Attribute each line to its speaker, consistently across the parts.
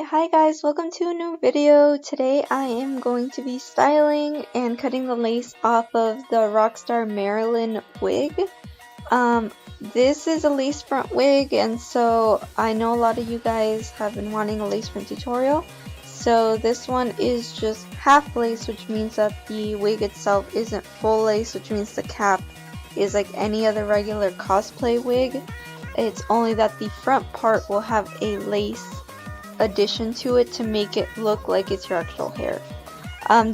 Speaker 1: Alright, hi guys, welcome to a new video. Today I am going to be styling and cutting the lace off of the Rockstar wig. This is a lace front wig, and so I know a lot of you guys have been wanting a lace front tutorial. So this one is just half lace, which means that the wig itself isn't full lace, which means the cap is like any other regular cosplay wig. It's only that the front part will have a lace addition to it to make it look like it's your actual hair.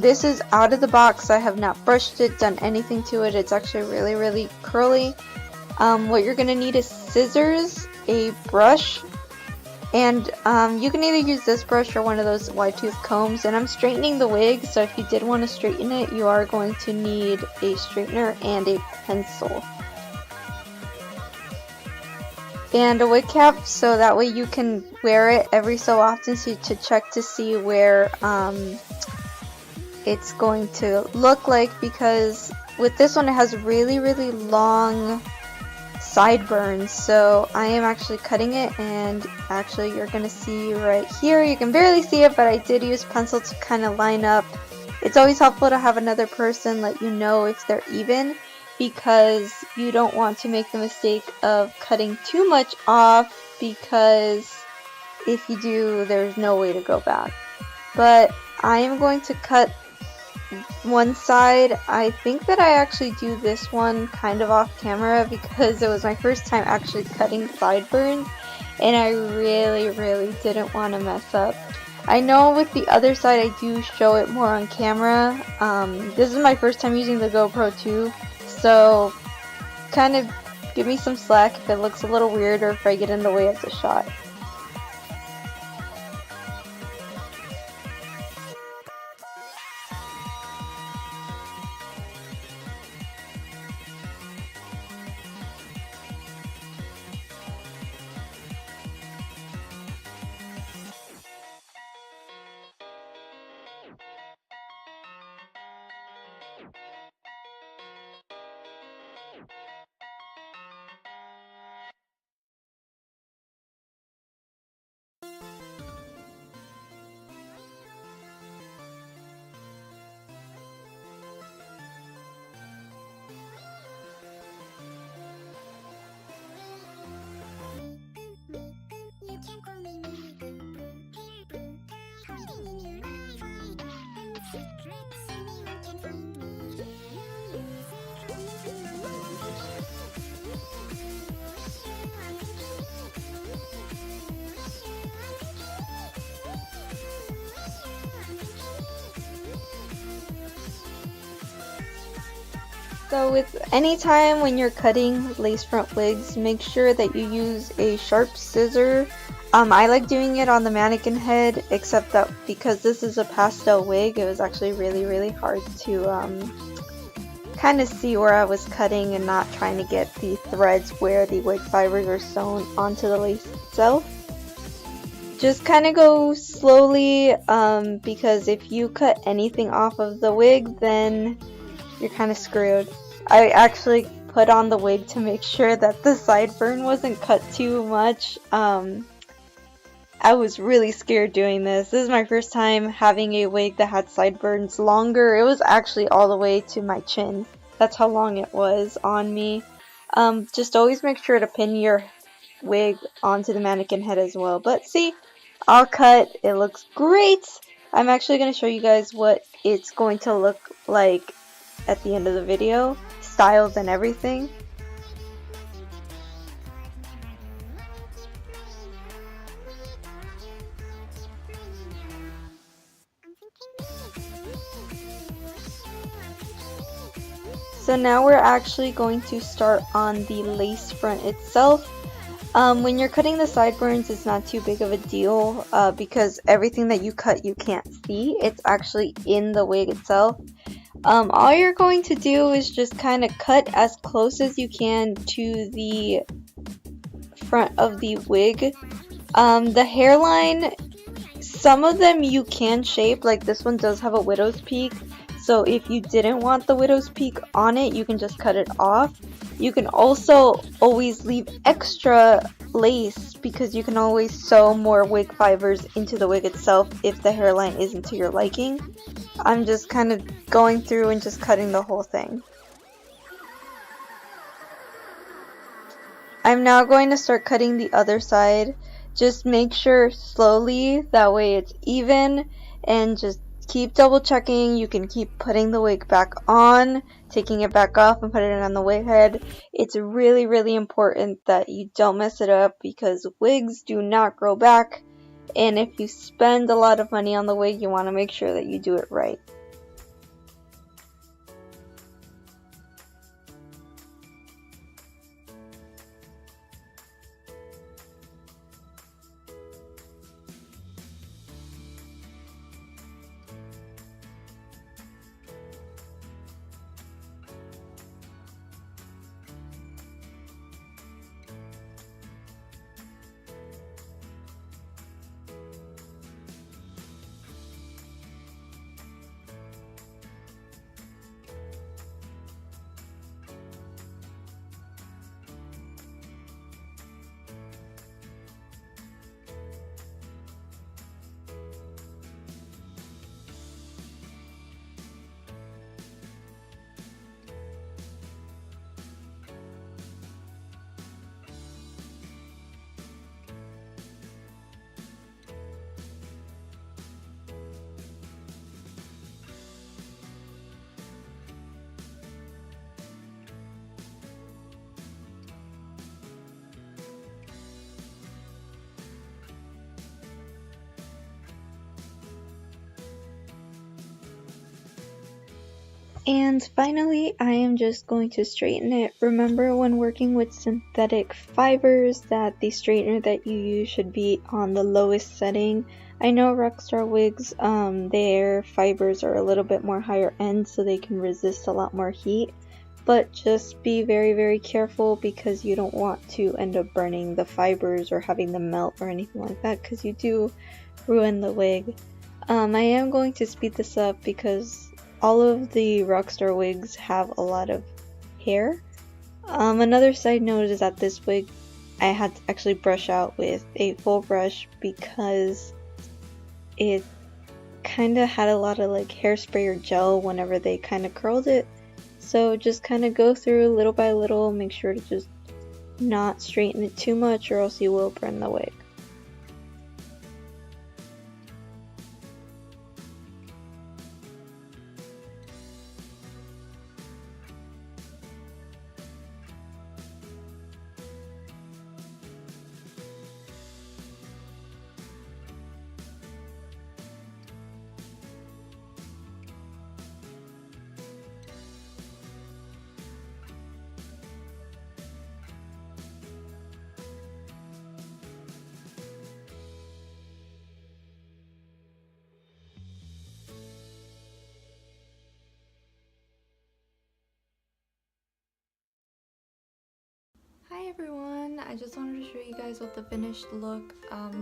Speaker 1: This is out of the box. I have not brushed it, done anything to it. It's actually really curly. What you're gonna need is scissors, a brush, and you can either use this brush or one of those wide tooth combs. And I'm straightening the wig, so if you did want to straighten it, you are going to need a straightener and a pencil. And a wig cap, so that way you can wear it every so often to check to see where it's going to look like, because with this one it has really long sideburns. So I am actually cutting it, and actually you're gonna see right here, you can barely see it, but I did use pencil to kind of line up. It's always helpful to have another person let you know if they're even, because you don't want to make the mistake of cutting too much off, because if you do, there's no way to go back. But I am going to cut one side. I think that I actually do this one kind of off camera because it was my first time actually cutting sideburns, and I really didn't want to mess up. I know with the other side I do show it more on camera. This is my first time using the GoPro too, so kind of give me some slack if it looks a little weird or if I get in the way of the shot. So with any time when you're cutting lace front wigs, make sure that you use a sharp scissor. I like doing it on the mannequin head, except that because this is a pastel wig, it was actually really hard to kind of see where I was cutting and not trying to get the threads where the wig fibers are sewn onto the lace itself. Just kind of go slowly, because if you cut anything off of the wig, then you're kind of screwed. I actually put on the wig to make sure that the sideburn wasn't cut too much. I was really scared doing this. This is my first time having a wig that had sideburns longer. It was actually all the way to my chin. That's how long it was on me. Just always make sure to pin your wig onto the mannequin head as well. But see, all cut. It looks great. I'm actually going to show you guys what it's going to look like at the end of the video, styles and everything. So now we're actually going to start on the lace front itself. When you're cutting the sideburns, it's not too big of a deal, because everything that you cut you can't see. It's actually in the wig itself. All you're going to do is just kind of cut as close as you can to the front of the wig. The hairline, some of them you can shape, like this one does have a widow's peak, So if you didn't want the widow's peak on it, you can just cut it off. You can also always leave extra lace because you can always sew more wig fibers into the wig itself if the hairline isn't to your liking. I'm just kind of going through and just cutting the whole thing. I'm now going to start cutting the other side. Just make sure slowly, that way it's even, and just keep double checking. You can keep putting the wig back on, taking it back off and putting it on the wig head. It's really, really important that you don't mess it up because wigs do not grow back, and if you spend a lot of money on the wig, you want to make sure that you do it right. And finally, I am just going to straighten it. Remember when working with synthetic fibers that the straightener that you use should be on the lowest setting. I know Rockstar Wigs, their fibers are a little bit more higher end so they can resist a lot more heat. But just be very, very careful because you don't want to end up burning the fibers or having them melt or anything like that because you do ruin the wig. I am going to speed this up because all of the Rockstar wigs have a lot of hair. Another side note is that this wig I had to actually brush out with a full brush because it kind of had a lot of like hairspray or gel whenever they kind of curled it. So just kind of go through little by little, make sure to just not straighten it too much or else you will burn the wig. Hi everyone, I just wanted to show you guys what the finished look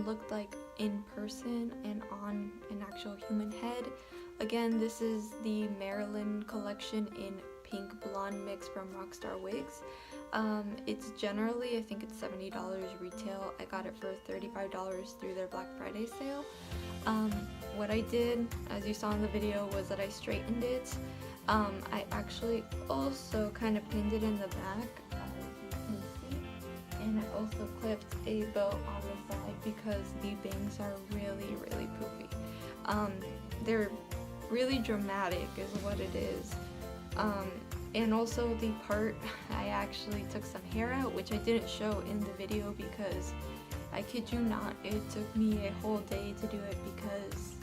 Speaker 1: looked like in person and on an actual human head. Again, this is the Maryland collection in pink blonde mix from Rockstar Wigs. It's generally, I think it's $70 retail. I got it for $35 through their Black Friday sale. What I did, as you saw in the video, was that I straightened it. I actually also kind of pinned it in the back. And I also clipped a bow on the side because the bangs are really, really poofy. They're really dramatic is what it is. And also the part, I actually took some hair out, which I didn't show in the video because I kid you not, it took me a whole day to do it because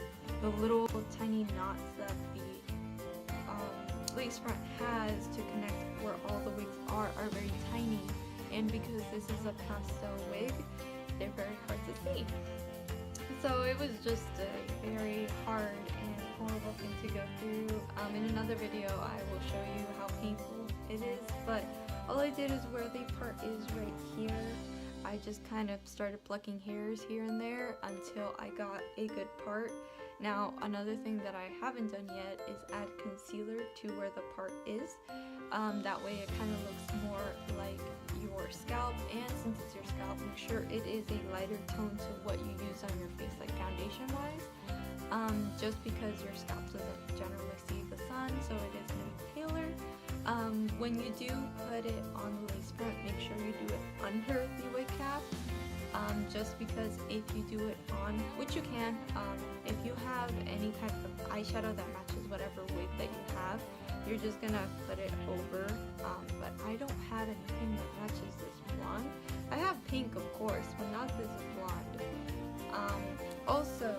Speaker 1: the little tiny knots that the Lacefront has to connect where all the wigs are very tiny. And because this is a pastel wig, they're very hard to see. So it was just a very hard and horrible thing to go through. In another video I will show you how painful it is, but all I did is where the part is right here, I just kind of started plucking hairs here and there until I got a good part.
Speaker 2: Now, another thing that I haven't done yet is add concealer to where the part is. That way it kind of looks more like your scalp, and since it's your scalp, make sure it is a lighter tone to what you use on your face, like foundation wise. Just because your scalp doesn't generally see the sun, so it is going to be paler. When you do put it on the lace front, make sure you do it under the wig cap. Just because if you do it on, which you can, if you have any type of eyeshadow that matches whatever wig that you have, you're just gonna put it over, but I don't have anything that matches this blonde. I have pink, of course, but not this blonde. Also,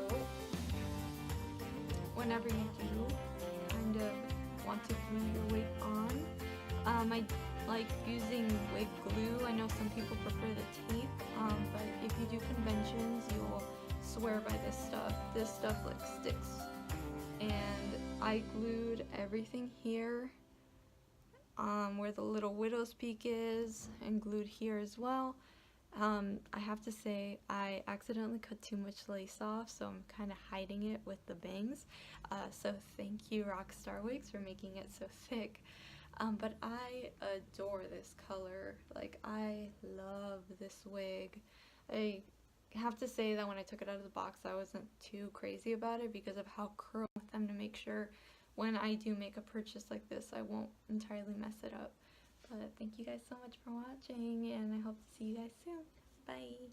Speaker 2: whenever you do kind of want to glue your wig on, I like using wig glue. I know some people prefer the tape, but if you do conventions, you'll swear by this stuff. This stuff like sticks. And I glued everything here, where the little widow's peak is, and glued here as well. I have to say I accidentally cut too much lace off, so I'm kind of hiding it with the bangs. So thank you Rockstar Wigs for making it so thick. But I adore this color. Like, I love this wig. I have to say that when I took it out of the box, I wasn't too crazy about it because of how curled with them, to make sure when I do make a purchase like this, I won't entirely mess it up. But thank you guys so much for watching, and I hope to see you guys soon. Bye!